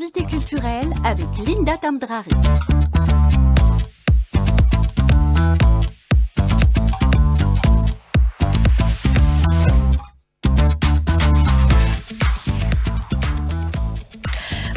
invité culturel avec Linda Tamdrari.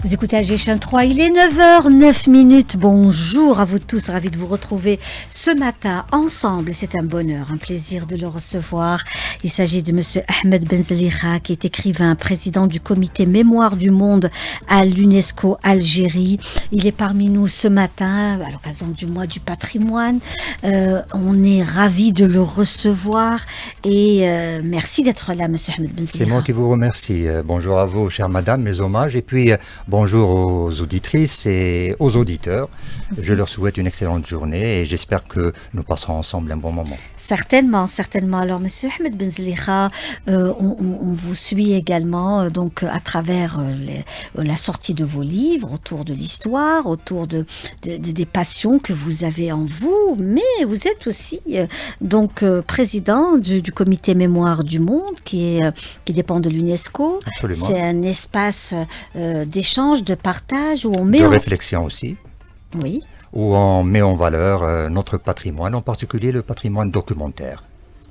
Vous écoutez AG 3, il est 9h09. Bonjour à vous tous, ravi de vous retrouver ce matin ensemble. C'est un bonheur, un plaisir de le recevoir. Il s'agit de monsieur Ahmed Benzeliha, qui est écrivain, président du comité Mémoire du Monde à l'UNESCO Algérie. Il est parmi nous ce matin à l'occasion du mois du patrimoine. On est ravi de le recevoir et merci d'être là, monsieur Ahmed Benzeliha. C'est moi qui vous remercie. Bonjour à vous, chère madame, mes hommages. Et puis, bonjour aux auditrices et aux auditeurs. Je leur souhaite une excellente journée et j'espère que nous passerons ensemble un bon moment. Certainement, certainement. Alors, monsieur Ahmed Benzeliha, on vous suit également donc à travers la sortie de vos livres, autour de l'histoire, autour des passions que vous avez en vous, mais vous êtes aussi donc président du comité Mémoire du Monde qui dépend de l'UNESCO. Absolument. C'est un espace d'échange, de partage où on met de réflexion aussi. Oui. Où on met en valeur notre patrimoine, en particulier le patrimoine documentaire.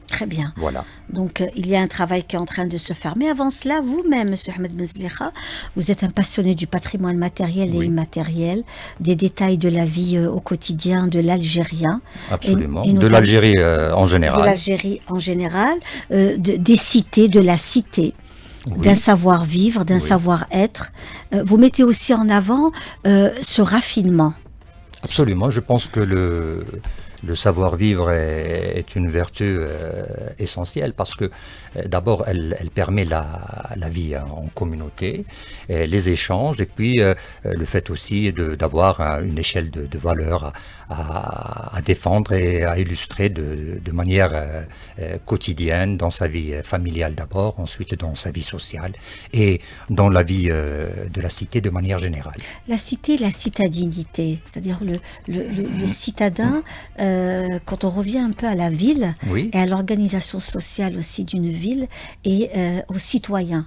Très bien. Voilà. Donc, il y a un travail qui est en train de se faire. Mais avant cela, vous-même, monsieur Ahmed Benzeliha, vous êtes un passionné du patrimoine matériel et immatériel, des détails de la vie au quotidien de l'Algérien. Absolument. De l'Algérie en général. De l'Algérie en général, des cités, de la cité. Oui. D'un savoir-vivre, d'un savoir-être. Vous mettez aussi en avant ce raffinement. Absolument. Je pense que le savoir-vivre est une vertu essentielle parce que d'abord elle permet la vie en communauté, les échanges et puis le fait aussi d'avoir une échelle de valeurs à défendre et à illustrer de manière quotidienne dans sa vie familiale d'abord, ensuite dans sa vie sociale et dans la vie de la cité de manière générale. La cité, la citadinité, c'est-à-dire le citadin, quand on revient un peu à la ville et à l'organisation sociale aussi d'une ville et aux citoyens.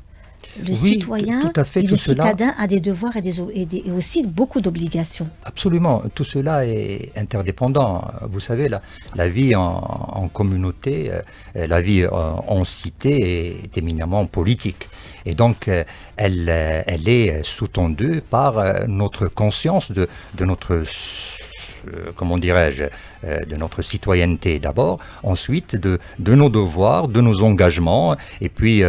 Le citoyen tout à fait, et tout le cela, citadin a des devoirs et aussi beaucoup d'obligations. Absolument, tout cela est interdépendant. Vous savez, la vie en communauté, la vie en cité est éminemment politique. Et donc, elle est sous-tendue par notre conscience de notre comment dirais-je, de notre citoyenneté d'abord, ensuite de nos devoirs, de nos engagements, et puis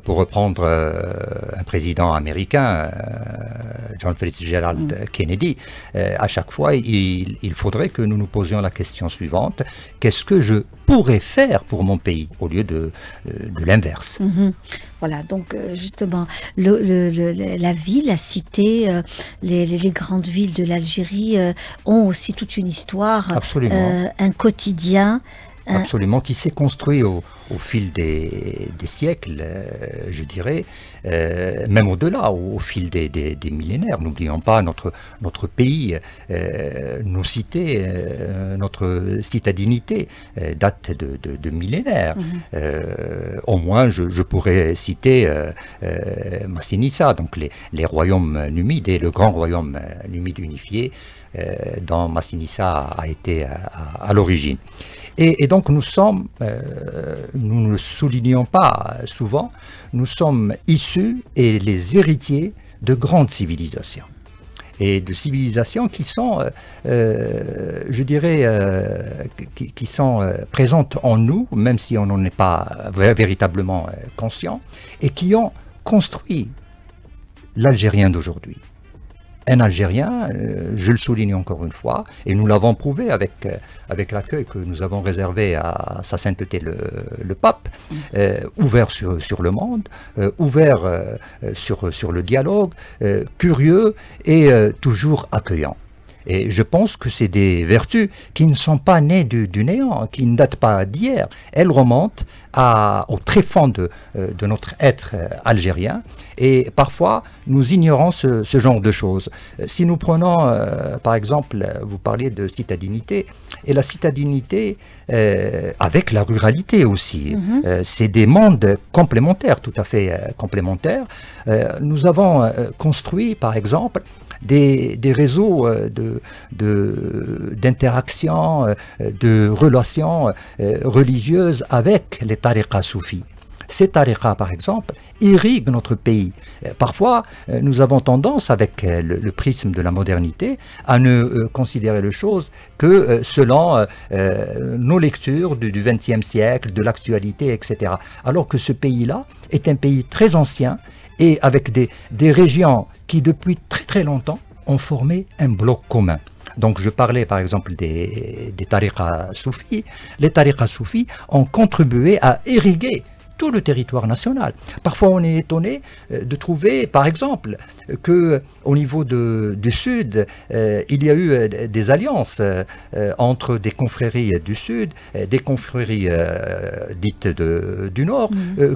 pour reprendre un président américain, John Fitzgerald Kennedy, à chaque fois il faudrait que nous nous posions la question suivante: qu'est-ce que je pourrais faire pour mon pays, au lieu de l'inverse. Voilà, donc justement, la ville, la cité, les grandes villes de l'Algérie ont aussi toute une histoire, un quotidien. Absolument, qui s'est construit au fil des siècles, je dirais, même au-delà, au fil des millénaires. N'oublions pas notre pays, nos cités, notre citadinité date de millénaires. Au moins, je pourrais citer Massinissa, donc les royaumes numides et le grand royaume numide unifié dont Massinissa a été à l'origine. Et donc nous ne le soulignons pas souvent, nous sommes issus et les héritiers de grandes civilisations. Et de civilisations qui sont, je dirais, qui sont présentes en nous, même si on n'en est pas véritablement conscient, et qui ont construit l'Algérien d'aujourd'hui. Un Algérien, je le souligne encore une fois, et nous l'avons prouvé avec l'accueil que nous avons réservé à sa sainteté le pape, ouvert sur le monde, ouvert sur le dialogue, curieux et toujours accueillant. Et je pense que c'est des vertus qui ne sont pas nées du néant, qui ne datent pas d'hier. Elles remontent au tréfonds de notre être algérien, et parfois nous ignorons ce genre de choses. Si nous prenons, par exemple, vous parliez de citadinité, et la citadinité avec la ruralité aussi, c'est des mondes complémentaires, tout à fait complémentaires. Nous avons construit, par exemple, des réseaux d'interaction, de relations religieuses avec les tariqas soufis. Ces tariqas, par exemple, irriguent notre pays. Parfois, nous avons tendance, avec le prisme de la modernité, à ne considérer les choses que selon nos lectures du XXe siècle, de l'actualité, etc. Alors que ce pays-là est un pays très ancien et avec des régions qui, depuis très très longtemps, ont formé un bloc commun. Donc je parlais par exemple des tariqas soufis. Les tariqas soufis ont contribué à irriguer tout le territoire national. Parfois, on est étonné de trouver, par exemple, qu'au niveau du Sud, il y a eu des alliances entre des confréries du Sud, des confréries dites du Nord,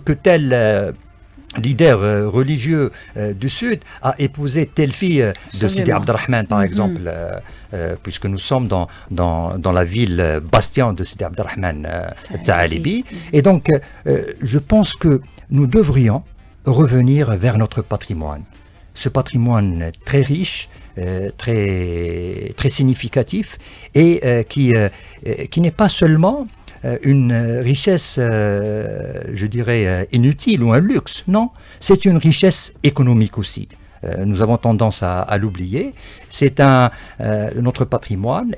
que tel leader religieux du Sud a épousé telle fille de Sidi Abdelrahman, par exemple, puisque nous sommes dans la ville bastion de Sidi Abdelrahman, Taalibi. Et donc, je pense que nous devrions revenir vers notre patrimoine. Ce patrimoine très riche, très, très significatif, et qui n'est pas seulement une richesse, je dirais, inutile ou un luxe. Non, c'est une richesse économique aussi. Nous avons tendance à l'oublier. Notre patrimoine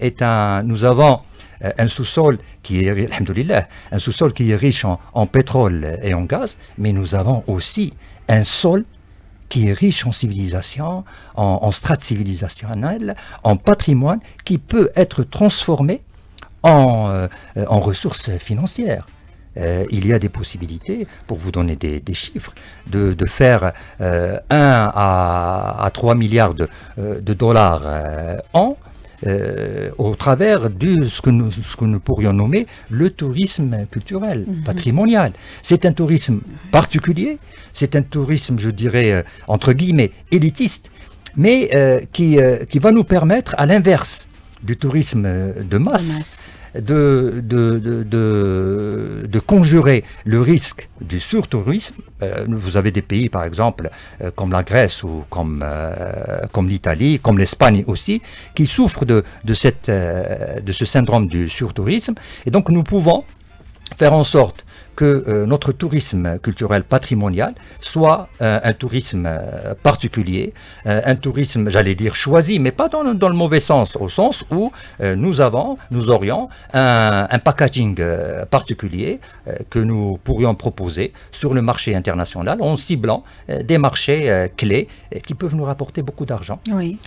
nous avons un sous-sol qui est, alhamdoulilah, un sous-sol qui est riche en pétrole et en gaz, mais nous avons aussi un sol qui est riche en civilisation, en strates civilisationnelles, en patrimoine qui peut être transformé en ressources financières. Il y a des possibilités, pour vous donner des chiffres, de faire 1 à 3 milliards de dollars an au travers de ce que nous pourrions nommer le tourisme culturel, patrimonial. C'est un tourisme particulier, c'est un tourisme, je dirais, entre guillemets, élitiste, mais qui va nous permettre, à l'inverse du tourisme de masse, de conjurer le risque du surtourisme. Vous avez des pays, par exemple, comme la Grèce ou comme l'Italie, comme l'Espagne aussi, qui souffrent de ce syndrome du surtourisme. Et donc nous pouvons faire en sorte que notre tourisme culturel patrimonial soit un tourisme particulier, un tourisme, j'allais dire, choisi, mais pas dans le mauvais sens, au sens où nous aurions un packaging particulier que nous pourrions proposer sur le marché international en ciblant des marchés clés qui peuvent nous rapporter beaucoup d'argent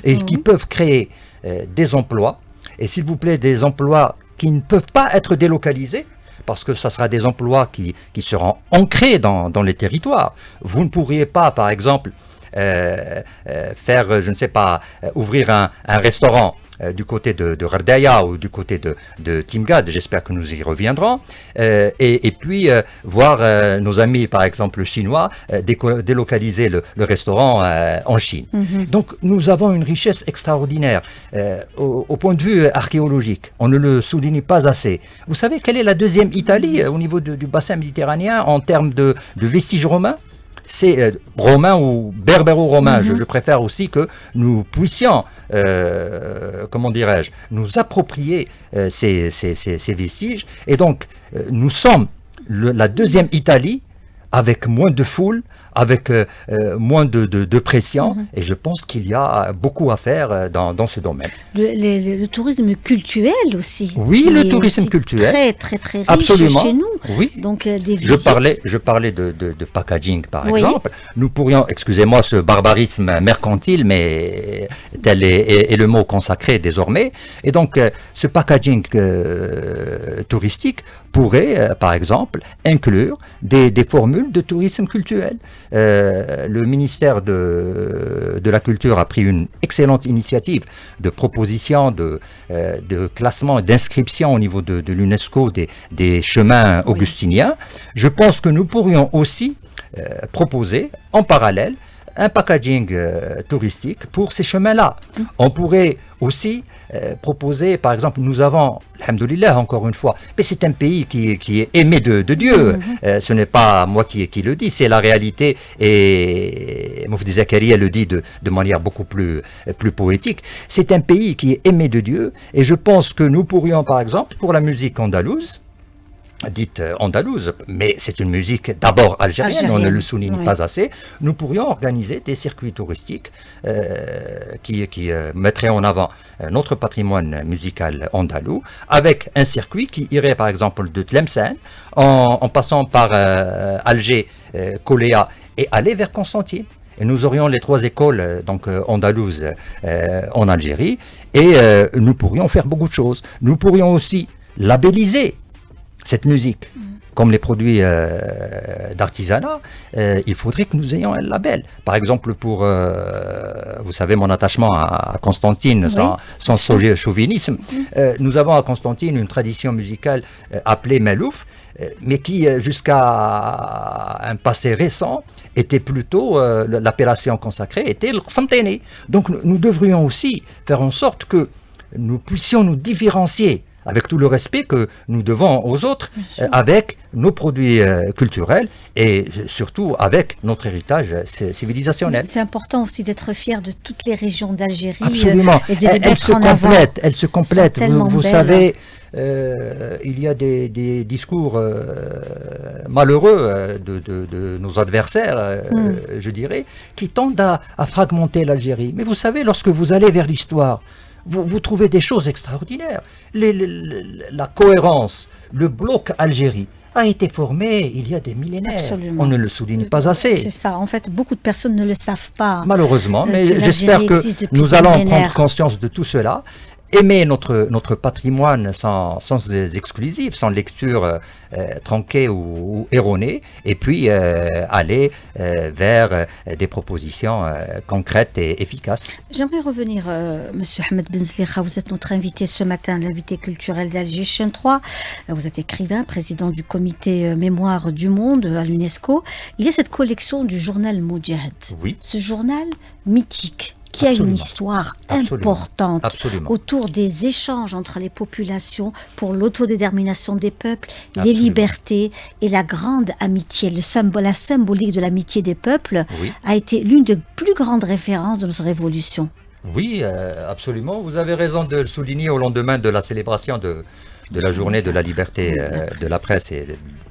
et qui peuvent créer des emplois, et s'il vous plaît, des emplois qui ne peuvent pas être délocalisés, parce que ce sera des emplois qui seront ancrés dans les territoires. Vous ne pourriez pas, par exemple, faire, je ne sais pas, ouvrir un restaurant du côté de Ghardaïa ou du côté de Timgad, j'espère que nous y reviendrons, et puis voir nos amis, par exemple chinois, délocaliser le restaurant en Chine. Donc nous avons une richesse extraordinaire au point de vue archéologique. On ne le souligne pas assez. Vous savez quelle est la deuxième Italie au niveau du bassin méditerranéen en termes de vestiges romains? C'est romain ou berbéro-romain. Je préfère aussi que nous puissions, comment dirais-je, nous approprier ces vestiges. Et donc, nous sommes la deuxième Italie avec moins de foule, avec moins de pression, et je pense qu'il y a beaucoup à faire dans ce domaine. Le tourisme culturel aussi. Oui, le tourisme culturel. Très, très, très riche absolument, chez nous. Oui. Donc, des visites. Je parlais de packaging, par exemple. Nous pourrions, excusez-moi ce barbarisme mercantile, mais tel est le mot consacré désormais. Et donc, ce packaging touristique pourrait, par exemple, inclure des formules de tourisme culturel. le ministère de la Culture a pris une excellente initiative de proposition, de classement et d'inscription au niveau de l'UNESCO des chemins augustiniens. Je pense que nous pourrions aussi proposer en parallèle un packaging touristique pour ces chemins-là. On pourrait aussi proposer, par exemple, nous avons, alhamdoulilah, encore une fois, mais c'est un pays qui est aimé de Dieu. Ce n'est pas moi qui le dis, c'est la réalité, et Moufdi Zakaria le dit de manière beaucoup plus poétique. C'est un pays qui est aimé de Dieu, et je pense que nous pourrions, par exemple, pour la musique andalouse, dite andalouse, mais c'est une musique d'abord algérienne, on ne le souligne pas assez, nous pourrions organiser des circuits touristiques qui mettraient en avant notre patrimoine musical andalou, avec un circuit qui irait par exemple de Tlemcen, en passant par Alger, Koléa, et aller vers Constantine. Et nous aurions les 3 écoles donc andalouses en Algérie, et nous pourrions faire beaucoup de choses. Nous pourrions aussi labelliser cette musique, comme les produits d'artisanat, il faudrait que nous ayons un label. Par exemple, pour, vous savez, mon attachement à Constantine, sans chauvinisme, nous avons à Constantine une tradition musicale appelée Melouf, mais qui, jusqu'à un passé récent, était plutôt, l'appellation consacrée était le Qsantini. Donc nous devrions aussi faire en sorte que nous puissions nous différencier avec tout le respect que nous devons aux autres, avec nos produits culturels et surtout avec notre héritage civilisationnel. C'est important aussi d'être fier de toutes les régions d'Algérie. Absolument. Et de les mettre en avant. Elles se complètent. Vous savez, il y a des discours malheureux de nos adversaires, je dirais, qui tendent à fragmenter l'Algérie. Mais vous savez, lorsque vous allez vers l'histoire, vous trouvez des choses extraordinaires. La cohérence, le bloc Algérie a été formé il y a des millénaires. Absolument. On ne le souligne pas assez. C'est ça. En fait, beaucoup de personnes ne le savent pas. Malheureusement, mais j'espère que nous allons prendre conscience de tout cela. Aimer notre patrimoine sans exclusif, sans lecture tronquée ou erronée, et puis aller vers des propositions concrètes et efficaces. J'aimerais revenir, Monsieur Ahmed Benzlikha, vous êtes notre invité ce matin, l'invité culturel d'Alger Chaîne 3. Vous êtes écrivain, président du comité Mémoire du Monde à l'UNESCO. Il y a cette collection du journal Moudjahid. Oui. Ce journal mythique, qui a une histoire importante autour des échanges entre les populations pour l'autodétermination des peuples, les libertés et la grande amitié. La symbolique de l'amitié des peuples a été l'une des plus grandes références de notre révolution. Oui, absolument. Vous avez raison de le souligner au lendemain de la célébration de la journée de la liberté de la presse et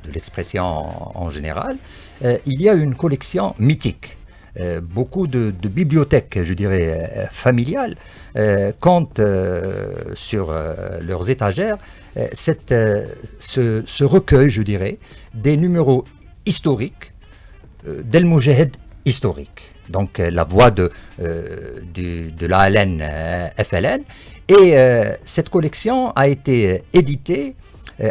de l'expression en général. Il y a une collection mythique. Beaucoup de bibliothèques, je dirais, familiales, comptent sur leurs étagères ce recueil, je dirais, des numéros historiques d'El Moudjahid historique. Donc la voix de l'ALN FLN. Et cette collection a été éditée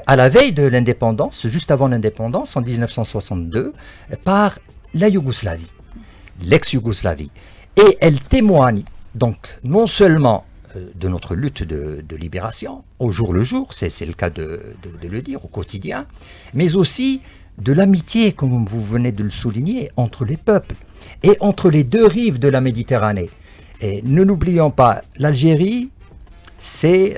à la veille de l'indépendance, juste avant l'indépendance, en 1962, par la Yougoslavie. L'ex-Yougoslavie. Et elle témoigne donc non seulement de notre lutte de libération, au jour le jour, c'est le cas de le dire, au quotidien, mais aussi de l'amitié, comme vous venez de le souligner, entre les peuples et entre les deux rives de la Méditerranée. Et ne l'oublions pas, l'Algérie, c'est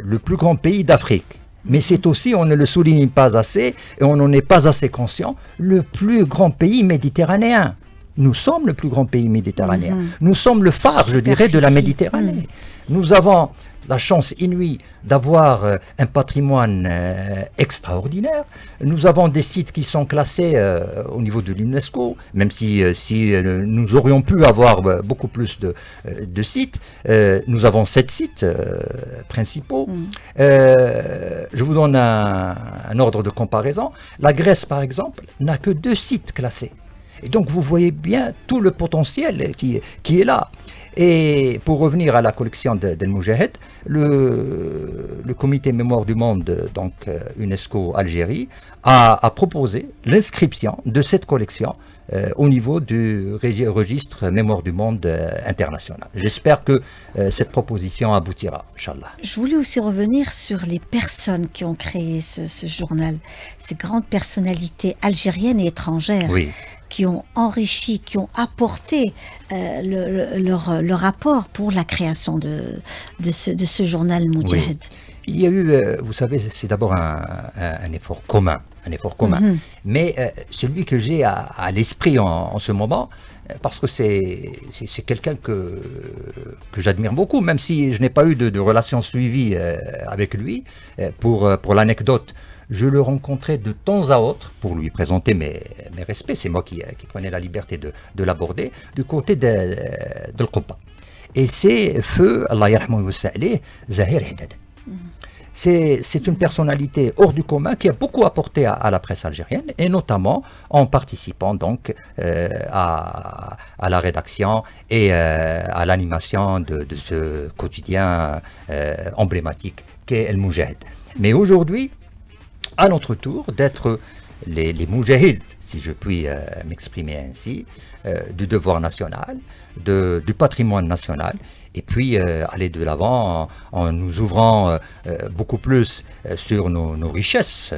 le plus grand pays d'Afrique. Mais c'est aussi, on ne le souligne pas assez, et on n'en est pas assez conscient, le plus grand pays méditerranéen. Nous sommes le plus grand pays méditerranéen. Nous sommes le phare, je dirais, de la Méditerranée. Nous avons la chance inouïe d'avoir un patrimoine extraordinaire. Nous avons des sites qui sont classés au niveau de l'UNESCO, même si nous aurions pu avoir beaucoup plus de sites. Nous avons 7 sites principaux. Je vous donne un ordre de comparaison. La Grèce, par exemple, n'a que 2 sites classés. Et donc vous voyez bien tout le potentiel qui est là. Et pour revenir à la collection d'El Moujahid, le comité Mémoire du Monde, donc UNESCO Algérie, a proposé l'inscription de cette collection au niveau du registre Mémoire du Monde international. J'espère que cette proposition aboutira, Inch'Allah. Je voulais aussi revenir sur les personnes qui ont créé ce journal, ces grandes personnalités algériennes et étrangères. Oui. Qui ont enrichi, qui ont apporté leur apport pour la création de ce journal Moudjahid. Oui. Il y a eu, vous savez, c'est d'abord un effort commun, mais celui que j'ai à l'esprit en ce moment, parce que c'est quelqu'un que j'admire beaucoup, même si je n'ai pas eu de relation suivie avec lui. Pour l'anecdote, je le rencontrais de temps à autre pour lui présenter mes respects. C'est moi qui prenais la liberté de l'aborder du côté de l'Qubba. Et c'est feu, Allah yarhamou wa Zahir Haddad. C'est une personnalité hors du commun qui a beaucoup apporté à la presse algérienne, et notamment en participant donc à la rédaction et à l'animation de ce quotidien emblématique qu'est El Moujahid. Mais aujourd'hui, à notre tour d'être les Moudjahids, si je puis m'exprimer ainsi, du devoir national, du patrimoine national, et puis aller de l'avant en nous ouvrant beaucoup plus sur nos richesses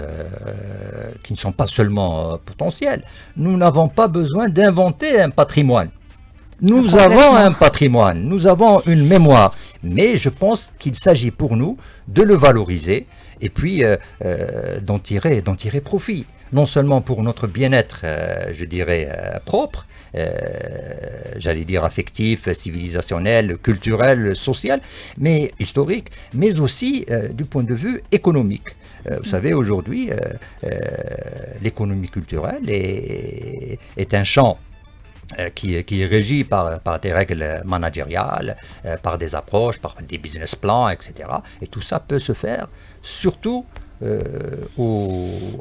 qui ne sont pas seulement potentielles. Nous n'avons pas besoin d'inventer un patrimoine. Nous avons un patrimoine, nous avons une mémoire, mais je pense qu'il s'agit pour nous de le valoriser et puis d'en tirer profit, non seulement pour notre bien-être, je dirais, propre, j'allais dire affectif, civilisationnel, culturel, social, mais historique, mais aussi du point de vue économique. Vous savez, aujourd'hui, l'économie culturelle est un champ qui est régi par des règles managériales, par des approches, par des business plans, etc. Et tout ça peut se faire, surtout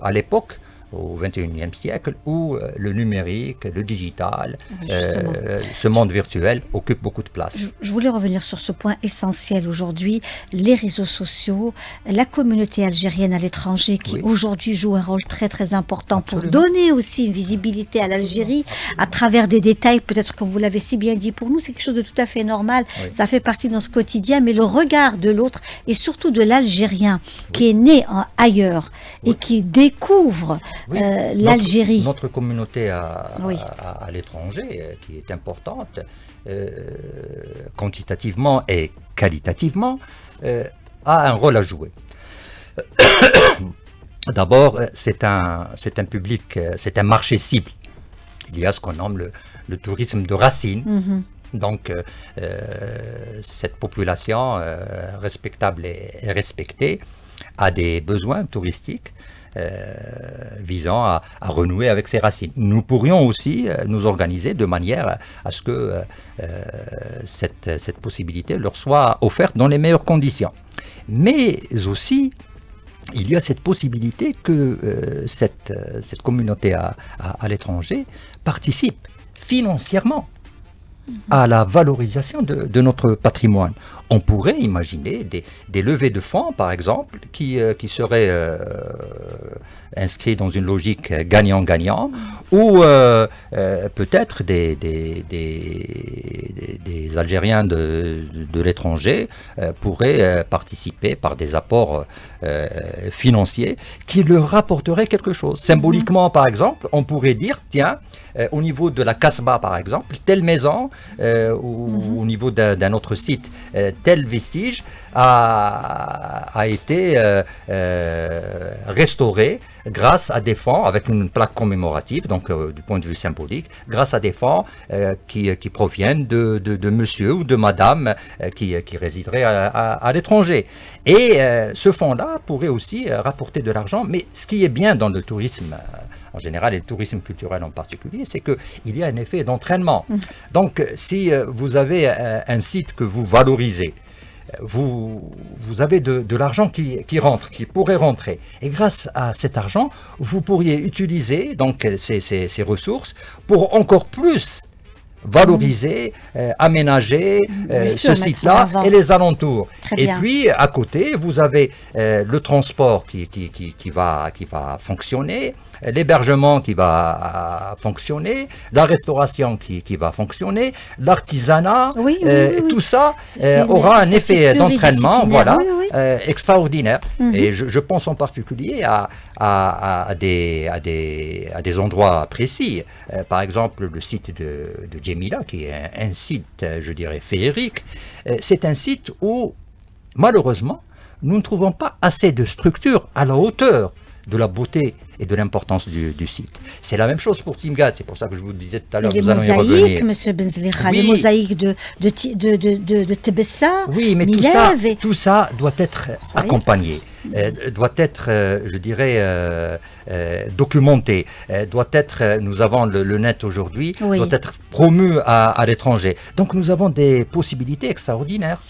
à l'époque, au XXIe siècle, où le numérique, le digital, ce monde virtuel occupe beaucoup de place. Je voulais revenir sur ce point essentiel aujourd'hui, les réseaux sociaux, la communauté algérienne à l'étranger qui aujourd'hui joue un rôle très très important pour donner aussi une visibilité à l'Algérie à travers des détails, peut-être comme vous l'avez si bien dit, pour nous c'est quelque chose de tout à fait normal, ça fait partie de notre quotidien, mais le regard de l'autre et surtout de l'Algérien qui est né ailleurs et qui découvre l'Algérie. Notre communauté à l'étranger, qui est importante, quantitativement et qualitativement, a un rôle à jouer. D'abord, c'est un public, c'est un marché cible. Il y a ce qu'on nomme le tourisme de racine. Donc, cette population respectable et respectée a des besoins touristiques visant à renouer avec ses racines. Nous pourrions aussi nous organiser de manière à ce que cette possibilité leur soit offerte dans les meilleures conditions. Mais aussi, il y a cette possibilité que cette communauté à l'étranger participe financièrement à la valorisation de notre patrimoine. On pourrait imaginer des levées de fonds, par exemple, qui seraient inscrits dans une logique gagnant-gagnant, ou peut-être des Algériens de l'étranger pourraient participer par des apports financiers qui leur rapporteraient quelque chose. Symboliquement, par exemple, on pourrait dire, tiens, au niveau de la Casbah, par exemple, telle maison, ou au niveau d'un autre site, tel vestige a été restauré grâce à des fonds, avec une plaque commémorative, donc du point de vue symbolique, grâce à des fonds qui proviennent de monsieur ou de madame qui résiderait à l'étranger. Et ce fonds-là pourrait aussi rapporter de l'argent, mais ce qui est bien dans le tourisme en général, et le tourisme culturel en particulier, c'est qu'il y a un effet d'entraînement. Donc, si vous avez un site que vous valorisez, vous avez de l'argent qui rentre, qui pourrait rentrer. Et grâce à cet argent, vous pourriez utiliser donc ces ressources pour encore plus valoriser, aménager ce site-là et les alentours. Et puis, à côté, vous avez le transport qui va fonctionner, l'hébergement qui va fonctionner, la restauration qui va fonctionner, l'artisanat, tout ça aura un effet d'entraînement extraordinaire. Et je pense en particulier à des endroits précis. Par exemple, le site de Djemila, qui est un site, je dirais, féerique. C'est un site où, malheureusement, nous ne trouvons pas assez de structures à la hauteur de la beauté et de l'importance du site. C'est la même chose pour Timgad, c'est pour ça que je vous disais tout à l'heure, nous allons y revenir. Les mosaïques, M. Benzelicha, les mosaïques de Tebessa, oui, mais tout ça doit être accompagné, doit être, je dirais, documenté, doit être, nous avons le net aujourd'hui, doit être promu à l'étranger. Donc nous avons des possibilités extraordinaires.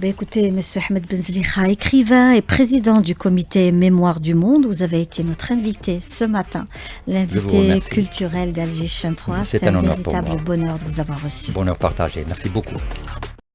Écoutez, M. Ahmed Benzelicha, écrivain et président du comité Mémoire du Monde, vous avez été notre invité ce matin, l'invité culturel d'Alger Chin 3. C'est un véritable bonheur de vous avoir reçu. Bonheur partagé, merci beaucoup.